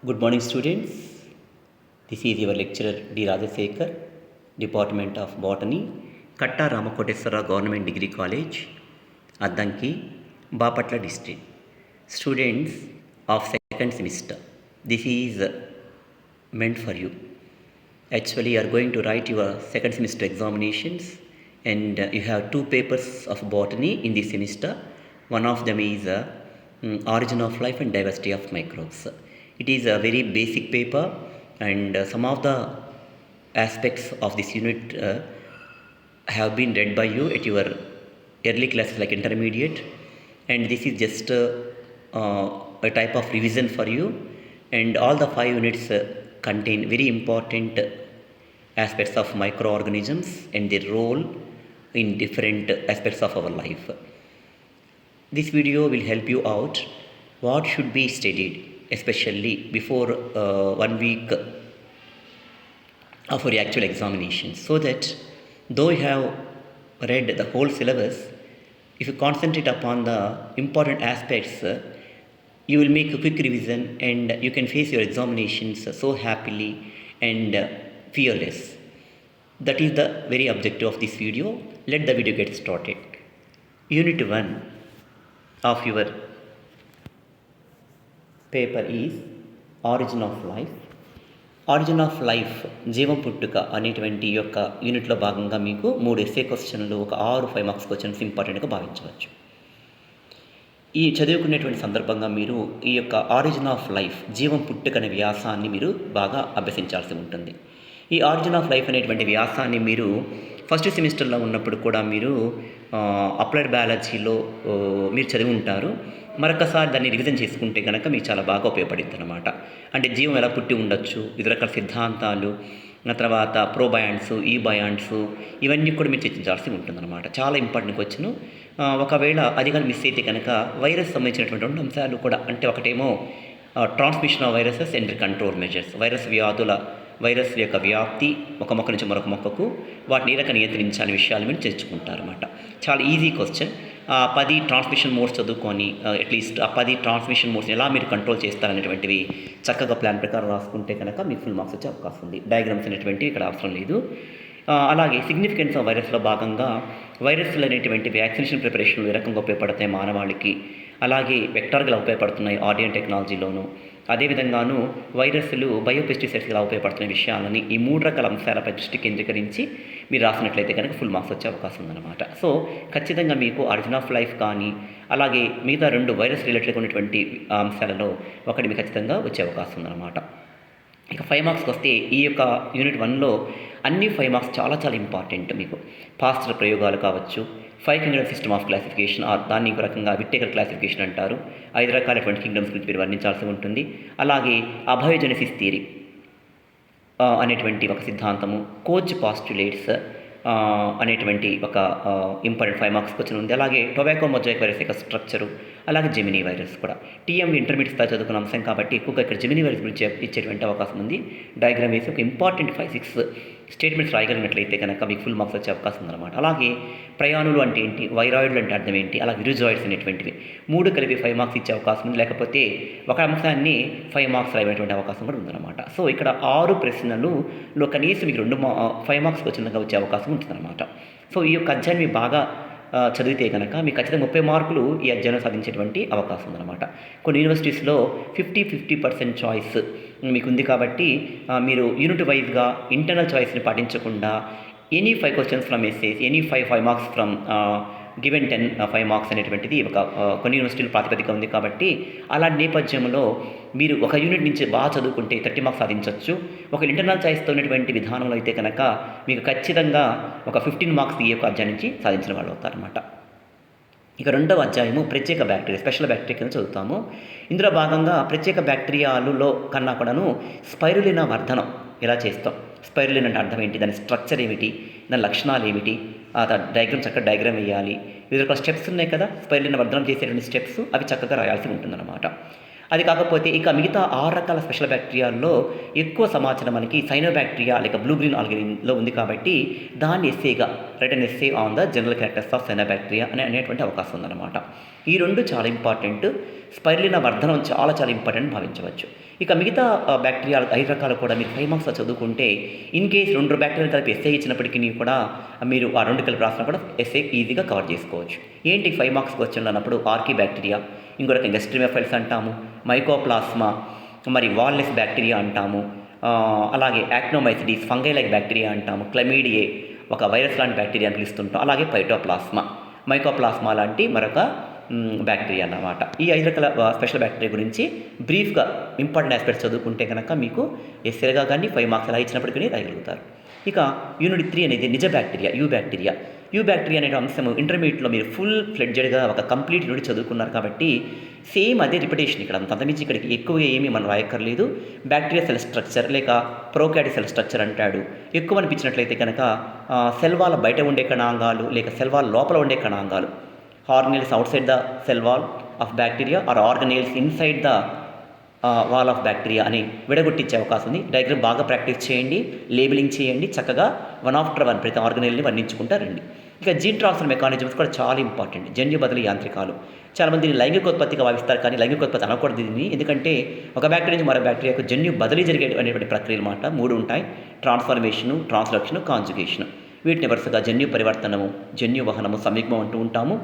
Good morning, students. This is your lecturer D. Rajasekhar, Department of Botany, Katta Ramakoteswara Government Degree College, Addanki, Bapatla District. Students of second semester, this is meant for you. Actually, you are going to write your second semester examinations, and you have two papers of botany in this semester. One of them is Origin of Life and Diversity of Microbes. It is a very basic paper, and some of the aspects of this unit have been read by you at your early classes like intermediate, and this is just a type of revision for you. And all the 5 units contain very important aspects of microorganisms and their role in different aspects of our life. This video will help you out what should be studied, especially before 1 week of your actual examinations, so that though you have read the whole syllabus, if you concentrate upon the important aspects, you will make a quick revision and you can face your examinations so happily and fearless. That is the very objective of this video. Let the video get started. Unit 1 of your paper is Origin of Life. Origin of life జీవం పుట్టుక అనేటువంటి యొక్క యూనిట్లో భాగంగా మీకు 3 SA క్వశ్చన్లు, ఒక 6 5 marks questions ఇంపార్టెంట్గా భావించవచ్చు. ఈ చదువుకునేటువంటి సందర్భంగా మీరు ఈ యొక్క ఆరిజిన్ ఆఫ్ లైఫ్ జీవం పుట్టుక అనే వ్యాసాన్ని మీరు బాగా అభ్యసించాల్సి ఉంటుంది. ఈ ఆరిజిన్ ఆఫ్ లైఫ్ అనేటువంటి వ్యాసాన్ని మీరు ఫస్ట్ సెమిస్టర్లో ఉన్నప్పుడు కూడా మీరు అప్లైడ్ బయాలజీలో మీరు చదివి ఉంటారు. మరొకసారి దాన్ని రివిజన్ చేసుకుంటే కనుక మీకు చాలా బాగా ఉపయోగపడుతుంది అనమాట. అంటే జీవం ఎలా పుట్టి ఉండొచ్చు, వివిధ రకాల సిద్ధాంతాలు, తర్వాత ప్రోబయాండ్స్, ఈబయాండ్స్, ఇవన్నీ కూడా మీరు చర్చించాల్సి ఉంటుందన్నమాట. చాలా ఇంపార్టెంట్ క్వశ్చన్. ఒకవేళ అది కానీ మిస్ అయితే కనుక వైరస్ సంబంధించినటువంటి 2 అంశాలు కూడా, అంటే ఒకటేమో transmission of viruses and control measures, virus యొక్క వ్యాప్తి ఒక మొక్క నుంచి మరొక మొక్కకు, వాటిని ఏ రకంగా నియంత్రించాలనే విషయాలు మీరు చర్చించుకుంటారన్నమాట. చాలా ఈజీ క్వశ్చన్. 10 ట్రాన్స్మిషన్ మోడ్స్ చదువుకొని అట్లీస్ట్ ఆ 10 ట్రాన్స్మిషన్ మోడ్స్ని ఎలా మీరు కంట్రోల్ చేస్తారనేటువంటివి చక్కగా ప్లాన్ ప్రకారం రాసుకుంటే కనుక మీకు ఫుల్ మార్క్స్ వచ్చే అవకాశం ఉంది. డయాగ్రామ్స్ అనేటువంటివి ఇక్కడ అవసరం లేదు. అలాగే సిగ్నిఫికెన్స్ ఆఫ్ వైరస్లో భాగంగా వైరస్లు అనేటువంటి వ్యాక్సినేషన్ ప్రిపరేషన్లు ఏ రకంగా ఉపయోగపడతాయి మానవాళికి, అలాగే వెక్టార్గా ఉపయోగపడుతున్నాయి ఆర్డియన్ టెక్నాలజీలోను, అదేవిధంగాను వైరస్లు బయోపెస్టిసైడ్స్ ఎలా ఉపయోగపడుతున్న విషయాలని ఈ 3 రకాల అంశాలపై దృష్టి కేంద్రీకరించి మీరు రాసినట్లయితే కనుక ఫుల్ మార్క్స్ వచ్చే అవకాశం ఉందన్నమాట. సో ఖచ్చితంగా మీకు ఆరిజిన్ ఆఫ్ లైఫ్ కానీ, అలాగే మిగతా 2 వైరస్ రిలేటెడ్గా ఉన్నటువంటి అంశాలలో ఒకటి మీకు ఖచ్చితంగా వచ్చే అవకాశం ఉందన్నమాట. ఇక 5 మార్క్స్కి వస్తే ఈ యొక్క యూనిట్ 1లో అన్ని 5 మార్క్స్ చాలా చాలా ఇంపార్టెంట్. మీకు పాస్టర్ ప్రయోగాలు కావచ్చు, 5 కింగ్డమ్ సిస్టమ్ ఆఫ్ క్లాసిఫికేషన్, దాన్ని ఇంకో రకంగా విట్టేకర్ క్లాసిఫికేషన్ అంటారు. 5 రకాలైనటువంటి కింగ్డమ్స్ గురించి మీరు వర్ణించాల్సి ఉంటుంది. అలాగే అబయోజెనసిస్ థియరీ అనేటువంటి ఒక సిద్ధాంతము, కోచ్ పాస్టులేట్స్ అనేటువంటి ఒక ఇంపార్టెంట్ 5 మార్క్స్ క్వశ్చన్ ఉంది. అలాగే టొబాకో మొజాయిక్ వైరస్ యొక్క స్ట్రక్చరు, అలాగే జెమినీ వైరస్ కూడా. టీఎం ఇంటర్మీడియట్ స్థాయి చదువుకున్న అంశం కాబట్టి ఎక్కువగా ఇక్కడ జెమినీ వైరస్ గురించి ఇచ్చేటువంటి అవకాశం ఉంది. డయాగ్రామ్ వేసి ఒక ఇంపార్టెంట్ 5-6 స్టేట్మెంట్స్ రాయగలిగినట్లయితే కనుక మీకు ఫుల్ మార్క్స్ వచ్చే అవకాశం ఉందన్నమాట. అలాగే ప్రయాణులు అంటే ఏంటి, వైరాయిడ్లు అంటే అర్థం ఏంటి, అలాగే విరుజాయిడ్స్ అనేటువంటివి 3 కలిపి 5 మార్క్స్ ఇచ్చే అవకాశం ఉంది. లేకపోతే ఒక అంశాన్ని 5 మార్క్స్ రాయటువంటి అవకాశం కూడా ఉందన్నమాట. సో ఇక్కడ 6 ప్రశ్నలలో కనీసం మీకు 5 మార్క్స్ వచ్చినగా వచ్చే అవకాశం ఉంటుందన్నమాట. సో ఈ యొక్క అధ్యాయం మీకు బాగా చదివితే కనుక మీకు ఖచ్చితంగా 30 మార్కులు ఈ అధ్యాయం సాధించేటువంటి అవకాశం ఉందన్నమాట. కొన్ని యూనివర్సిటీస్లో 50% చాయిస్ మీకు ఉంది కాబట్టి మీరు యూనిట్ వైజ్గా ఇంటర్నల్ చాయిస్ని పాటించకుండా any 5 questions from essays, any 5 marks from given 10 5 marks అనేటువంటిది ఒక కొన్ని యూనివర్సిటీలు ప్రాతిపదిక ఉంది కాబట్టి అలాంటి నేపథ్యంలో మీరు ఒక యూనిట్ నుంచి బాగా చదువుకుంటే 30 మార్క్స్ సాధించవచ్చు. ఒక ఇంటర్నల్ చాయిస్తో ఉన్నటువంటి విధానంలో అయితే కనుక మీకు ఖచ్చితంగా ఒక 15 మార్క్స్ ఈ యొక్క అధ్యాయం నుంచి సాధించిన వాళ్ళు అవుతారన్నమాట. ఇక 2వ అధ్యాయము ప్రత్యేక బ్యాక్టీరియా, స్పెషల్ బ్యాక్టీరియా కింద చదువుతాము. ఇందులో భాగంగా ప్రత్యేక బ్యాక్టీరియాలలో కన్నా కూడాను స్పైరులినా వర్ధనం ఎలా చేస్తాం, స్పైరులిన్ అంటే అర్థం ఏంటి, దాని స్ట్రక్చర్ ఏమిటి, దాని లక్షణాలు ఏమిటి, డయాగ్రామ్ చక్కగా డయాగ్రామ్ వేయాలి. వివిధ రకాల స్టెప్స్ ఉన్నాయి కదా స్పైరులిన్ వర్ధనం చేసేటువంటి స్టెప్స్, అవి చక్కగా రాయాల్సి ఉంటుందన్నమాట. అది కాకపోతే ఇక మిగతా 6 రకాల స్పెషల్ బ్యాక్టీరియాల్లో ఎక్కువ సమాచారం మనకి సైనోబ్యాక్టీరియా లేక బ్లూ గ్రీన్ ఆల్గేలో ఉంది కాబట్టి దాన్ని ఎస్సేగా written essay on the general characters of cyanobacteria అనేటువంటి అవకాశం ఉందన్నమాట. ఈ 2 చాలా ఇంపార్టెంట్. స్పైరులినా వర్ధనం చాలా చాలా ఇంపార్టెంట్ భావించవచ్చు. ఇక మిగతా బ్యాక్టీరియాలు 5 రకాలు కూడా మీరు 5 మార్క్స్‌లో చదువుకుంటే ఇన్ కేస్ 2 బ్యాక్టీరియాలు కలిపి ఎస్సే ఇచ్చినప్పటికిని కూడా మీరు ఆ 2 కలిపి రాసినా కూడా ఎస్సే ఈజీగా కవర్ చేసుకోవచ్చు. ఏంటి 5 మార్క్స్ క్వెషన్ అన్నప్పుడు ఆర్కీ బ్యాక్టీరియా, ఇంకో రకంగా ఎస్ట్రిమోఫైల్స్ అంటాము, మైకోప్లాస్మా, మరి వాల్లెస్ బ్యాక్టీరియా అంటాము, అలాగే యాక్టినోమైసిడీస్ ఫంగై లైక్ బ్యాక్టీరియా అంటాము, క్లమీడియే ఒక వైరస్ లాంటి బ్యాక్టీరియా అని పిలుస్తుంటాం, అలాగే పైటోప్లాస్మా, మైకోప్లాస్మా లాంటి మరొక బ్యాక్టీరియా అన్నమాట. ఈ 5 రకాల స్పెషల్ బ్యాక్టీరియా గురించి బ్రీఫ్గా ఇంపార్టెంట్ ఆస్పెక్ట్స్ చదువుకుంటే కనుక మీకు ఎస్ఏగా కానీ 5 మార్క్స్ ఎలా ఇచ్చినప్పటికీ రాయగలుగుతారు. ఇక యూనిట్ 3 అనేది నిజ బ్యాక్టీరియా, యూ బ్యాక్టీరియా అనే అంశము ఇంటర్మీడియట్లో మీరు ఫుల్ ఫ్లెడ్జెడ్గా ఒక కంప్లీట్ యూనిట్ చదువుకున్నారు కాబట్టి సేమ్ అదే రిపిటేషన్ ఇక్కడ అంతమించి ఇక్కడికి ఎక్కువగా ఏమీ మనం రాయక్కర్లేదు. బ్యాక్టీరియా సెల్ స్ట్రక్చర్ లేక ప్రోకార్డి సెల్ స్ట్రక్చర్ అంటాడు. ఎక్కువ అనిపించినట్లయితే కనుక సెల్ వాల్ బయట ఉండే కణాంగాలు లేక సెల్ వాల్ లోపల ఉండే కణాంగాలు, organelles outside the cell wall of bacteria or organelles inside the wall of bacteria అని విడగొట్టించే అవకాశం ఉంది. డయాగ్రామ్ బాగా ప్రాక్టీస్ చేయండి, లేబులింగ్ చేయండి, చక్కగా 1 ఆఫ్టర్ 1 ప్రతి ఆర్గనెల్ని వర్ణించుకుంటా రండి. ఇక జీన్ ట్రాన్స్ఫర్ మెకానిజమ్స్ కూడా చాలా ఇంపార్టెంట్. జన్యు బదిలీ యాంత్రికాలు చాలామంది దీన్ని లైంగికోత్పత్తిగా భావిస్తారు, కానీ లైంగికోత్పత్తి అనకూడదు దీన్ని. ఎందుకంటే ఒక బ్యాక్టీరియా నుంచి మరో బ్యాక్టీరియాకు జన్యు బదిలీ జరిగే అనేటువంటి ప్రక్రియలు మాట 3 ఉంటాయి: ట్రాన్స్ఫర్మేషను, ట్రాన్స్లక్షను, కాంజుగేషను. వీటిని వరుసగా జన్యు పరివర్తనము, జన్యు వహనము, సంయుగ్మం అంటూ ఉంటాము.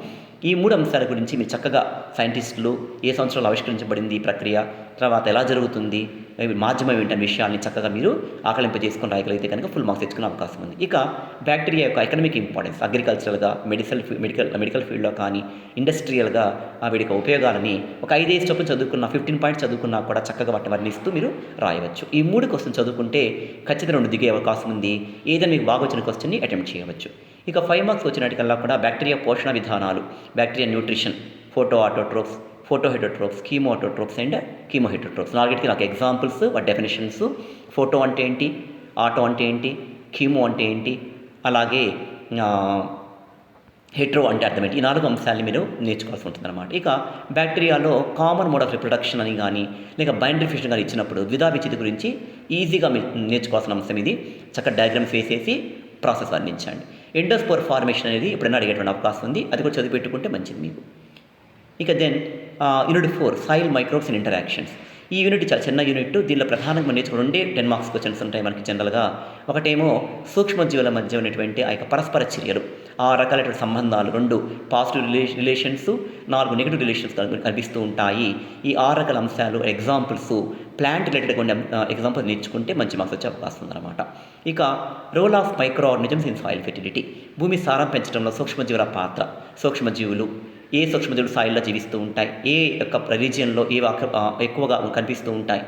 ఈ 3 అంశాల గురించి మీరు చక్కగా సైంటిస్టులు ఏ సంవత్సరంలో ఆవిష్కరించబడింది ఈ ప్రక్రియ, తర్వాత ఎలా జరుగుతుంది, మాధ్యమం ఏంటనే విషయాల్ని చక్కగా మీరు ఆకలింపజేసుకొని రాయగలిగితే కనుక ఫుల్ మార్క్స్ తెచ్చుకునే అవకాశం ఉంది. ఇక బ్యాక్టీరియా యొక్క ఎకనమిక్ ఇంపార్టెన్స్ అగ్రికల్చరల్గా, మెడికల్ ఫీల్డ్లో కానీ ఇండస్ట్రియల్గా వీడికి ఉపయోగాలని ఒక 5 చొప్పున చదువుకున్న 15 పాయింట్స్ చదువుకున్నా కూడా చక్కగా వాటిని వర్ణిస్తూ మీరు రాయవచ్చు. ఈ 3 క్వశ్చన్ చదువుకుంటే ఖచ్చితంగా 2 దిగే అవకాశం ఉంది. ఏదైనా మీకు బాగా వచ్చిన క్వశ్చన్ని అటెంప్ట్ చేయవచ్చు. ఇక 5 మార్క్స్ వచ్చినట్టుకల్లా కూడా బ్యాక్టీరియా పోషణ విధానాలు, బ్యాక్టీరియా న్యూట్రిషన్, ఫోటోహెటోట్రోప్స్, కీమోటోట్రోప్స్ అండ్ కీమోహెటోట్రోప్స్. 4కి నాకు ఎగ్జాంపుల్స్, వాటి డెఫినేషన్స్, ఫోటో అంటే ఏంటి, ఆటో అంటే ఏంటి, కీమో అంటే ఏంటి, అలాగే హెట్రో అంటే అర్థం ఏంటి, ఈ 4 అంశాలని మీరు నేర్చుకోవాల్సి ఉంటుందన్నమాట. ఇక బ్యాక్టీరియాలో కామన్ మోడ్ ఆఫ్ రిప్రొడక్షన్ అని కానీ లేక బైనరీ ఫిషన్ కానీ ఇచ్చినప్పుడు ద్విధా విచ్చితి గురించి ఈజీగా మీరు నేర్చుకోవాల్సిన అంశం ఇది. చక్కగా డయాగ్రామ్స్ వేసేసి ప్రాసెస్ వర్ణించండి. ఎండోస్పోర్ ఫార్మేషన్ అనేది ఎప్పుడైనా అడిగేటువంటి అవకాశం ఉంది, అది కూడా చదివి పెట్టుకుంటే మంచిది మీకు. ఇక then unit 4 soil microbes and interactions. ఈ యూనిట్ చాలా చిన్న యూనిట్. దీనిలో ప్రధానంగా నేర్చుకుని 10 మార్క్స్ క్వశ్చన్స్ ఉంటాయి మనకి జనరల్గా. ఒకటేమో సూక్ష్మజీవుల మధ్య ఉన్నటువంటి ఆ యొక్క పరస్పర చర్యలు, 6 రకాలైన సంబంధాలు, 2 పాజిటివ్ రిలేషన్స్, 4 నెగిటివ్ రిలేషన్స్ కనిపిస్తూ ఉంటాయి. ఈ 6 రకాల అంశాలు ఎగ్జాంపుల్స్, ప్లాంట్ రిలేటెడ్ కొన్ని ఎగ్జాంపుల్స్ నేర్చుకుంటే మంచి మార్క్స్ వచ్చే అవకాశం ఉందన్నమాట. ఇక role of micro organisms in soil fertility, భూమి సారం పెంచడంలో సూక్ష్మజీవుల పాత్ర. సూక్ష్మజీవులు ఏ సూక్ష్మజీవులు సాయిల్లో జీవిస్తూ ఉంటాయి, ఏ యొక్క రీజియన్లో ఏ ఎక్కువగా కనిపిస్తూ ఉంటాయి,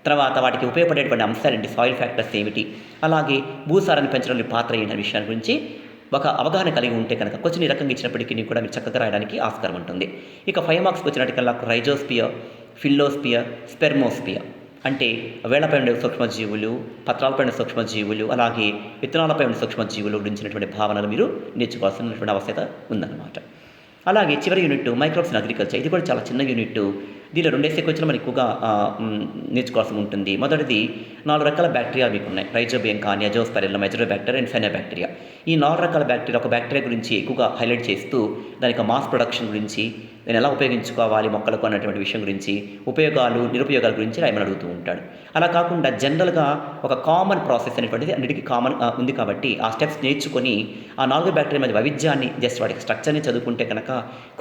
తర్వాత వాటికి ఉపయోగపడేటువంటి అంశాలు ఏంటి, సాయిల్ ఫ్యాక్టర్స్ ఏమిటి, అలాగే భూసారాన్ని పెంచడంలో పాత్ర ఏంటి అనే విషయాల గురించి ఒక అవగాహన కలిగి ఉంటే కనుక కొంచెం ఈ రకంగా ఇచ్చినప్పటికీ కూడా మీరు చక్కగా రాయడానికి ఆస్కారం ఉంటుంది. ఇక 5 మార్క్స్ వచ్చినట్టుకల్లా రైజోస్పియర్, ఫిల్లోస్పియర్, స్పెర్మోస్పియర్ అంటే వేళ్లపై ఉండే సూక్ష్మజీవులు, పత్రాలపై ఉండే సూక్ష్మజీవులు, అలాగే విత్తనాలపై ఉండే సూక్ష్మజీవులు గురించినటువంటి భావనలు మీరు నేర్చుకోవాల్సినటువంటి ఆవశ్యకత ఉందన్నమాట. అలాగే చివరి యూనిట్ మైక్రోబ్స్ ఇన్ అగ్రికల్చర్. ఇది కూడా చాలా చిన్న యూనిట్. దీనిలో 2 ఎస్ఏ మనం ఎక్కువగా నేర్చుకోవాల్సి ఉంటుంది. మొదటిది 4 రకాల బ్యాక్టీరియాలు మీకు ఉన్నాయి: రైజోబియం కానీ, అజోస్పైరిల్లం, మెజరోబ్యాక్టీరియా అండ్ ఫెనోబ్యాక్టీరియా. ఈ 4 రకాల బ్యాక్టీరియా ఒక బ్యాక్టీరియా గురించి ఎక్కువగా హైలైట్ చేస్తూ దాని యొక్క మాస్ ప్రొడక్షన్ గురించి, నేను ఎలా ఉపయోగించుకోవాలి మొక్కలకు అన్నటువంటి విషయం గురించి, ఉపయోగాలు నిరుపయోగాల గురించి రాయమని అడుగుతూ ఉంటాడు. అలా కాకుండా జనరల్గా ఒక కామన్ ప్రాసెస్ అనేటువంటిది అన్నిటికీ కామన్ ఉంది కాబట్టి ఆ స్టెప్స్ నేర్చుకొని ఆ 4 బ్యాక్టీరియా మధ్య వైవిధ్యాన్ని జస్ట్ వాటికి స్ట్రక్చర్ని చదువుకుంటే కనుక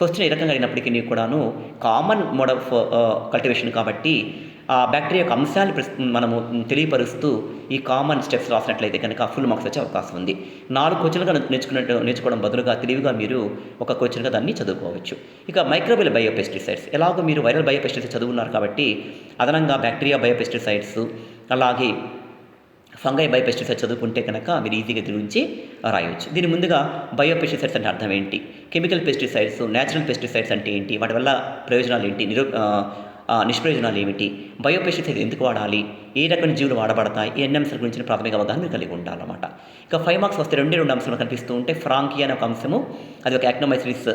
క్వశ్చన్ ఏ రకంగా అయినప్పటికీ కూడాను కామన్ మోడ్ ఆఫ్ కల్టివేషన్ కాబట్టి ఆ బ్యాక్టీరియా యొక్క అంశాన్ని మనము తెలియపరుస్తూ ఈ కామన్ స్టెప్స్ రాసినట్లయితే కనుక ఫుల్ మార్క్స్ వచ్చే అవకాశం ఉంది. 4 క్వశ్చన్లుగా నేర్చుకోవడం బదులుగా తెలివిగా మీరు ఒక క్వశ్చన్గా దాన్ని చదువుకోవచ్చు. ఇక మైక్రోబియల్ బయోపెస్టిసైడ్స్, ఎలాగో మీరు వైరల్ బయోపెస్టిసైడ్స్ చదువున్నారు కాబట్టి అదనంగా బ్యాక్టీరియా బయోపెస్టిసైడ్స్ అలాగే ఫంగై బయోపెస్టిసైడ్స్ చదువుకుంటే కనుక మీరు ఈజీగా దీని గురించి రాయవచ్చు. దీని ముందుగా బయోపెస్టిసైడ్స్ అంటే అర్థం ఏంటి, కెమికల్ పెస్టిసైడ్స్, న్యాచురల్ పెస్టిసైడ్స్ అంటే ఏంటి, వాటి వల్ల ప్రయోజనాలు ఏంటి, నిష్ప్రయోజనాలు ఏమిటి, బయోపెస్టిసైడ్స్ ఎందుకు వాడాలి, ఏ రకమైన జీవులు వాడబడతాయి, ఈ అన్ని అంశాల గురించి ప్రాథమిక అవగాహన మీరు కలిగి ఉండాలన్నమాట. ఇక 5 మార్క్స్ వస్తే 2 అంశాలు కనిపిస్తూ ఉంటే ఫ్రాంకియా అనే ఒక అంశము, అది ఒక యాక్టినోమైసిడిస్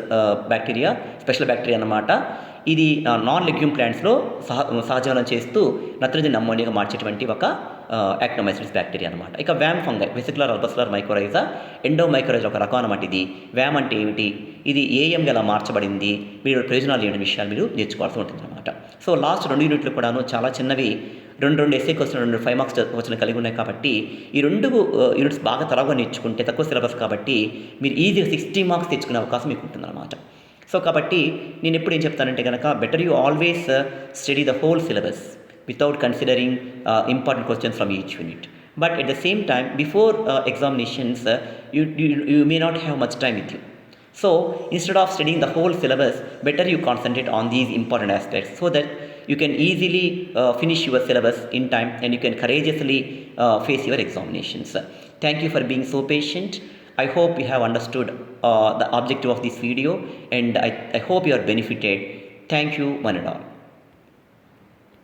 బ్యాక్టీరియా, స్పెషల్ బ్యాక్టీరియా అన్నమాట. ఇది నాన్ లెగ్యూమ్ ప్లాంట్స్లో సహజీవనం చేస్తూ నత్రజని అమ్మోనియాగా మార్చేటువంటి ఒక యాక్టోమైసిస్ బ్యాక్టీరియా అనమాట. ఇక వ్యామ్ ఫంగై వెసిక్యులర్ అల్బస్యులర్ మైకోరైజా ఎండోమైకోరైజా ఒక రకం అనమాట ఇది. వ్యామ్ అంటే ఏమిటి, ఇది ఏఎంగా ఎలా మార్చబడింది, మీరు ప్రయోజనాలు ఏమిటి విషయాలు మీరు నేర్చుకోవాల్సి ఉంటుందన్నమాట. సో లాస్ట్ 2 యూనిట్లు కూడాను చాలా చిన్నవి, 2 ఎస్సే క్వశ్చన్, 2 5 మార్క్స్ క్వశ్చన్ కలిగి ఉన్నాయి కాబట్టి ఈ 2 యూనిట్స్ బాగా త్వరగా నేర్చుకుంటే తక్కువ సిలబస్ కాబట్టి మీరు ఈజీగా 60 మార్క్స్ తెచ్చుకునే అవకాశం మీకు ఉంటుందన్నమాట. సో కాబట్టి నేను ఎప్పుడు ఏం చెప్తానంటే కనుక better you always study the whole syllabus without considering important questions from each unit. But at the same time, before examinations, you may not have much time with you. So instead of studying the whole syllabus, better you concentrate on these important aspects so that you can easily finish your syllabus in time and you can courageously face your examinations. Thank you for being so patient. I hope you have understood the objective of this video, and I hope you are benefited. Thank you one and all.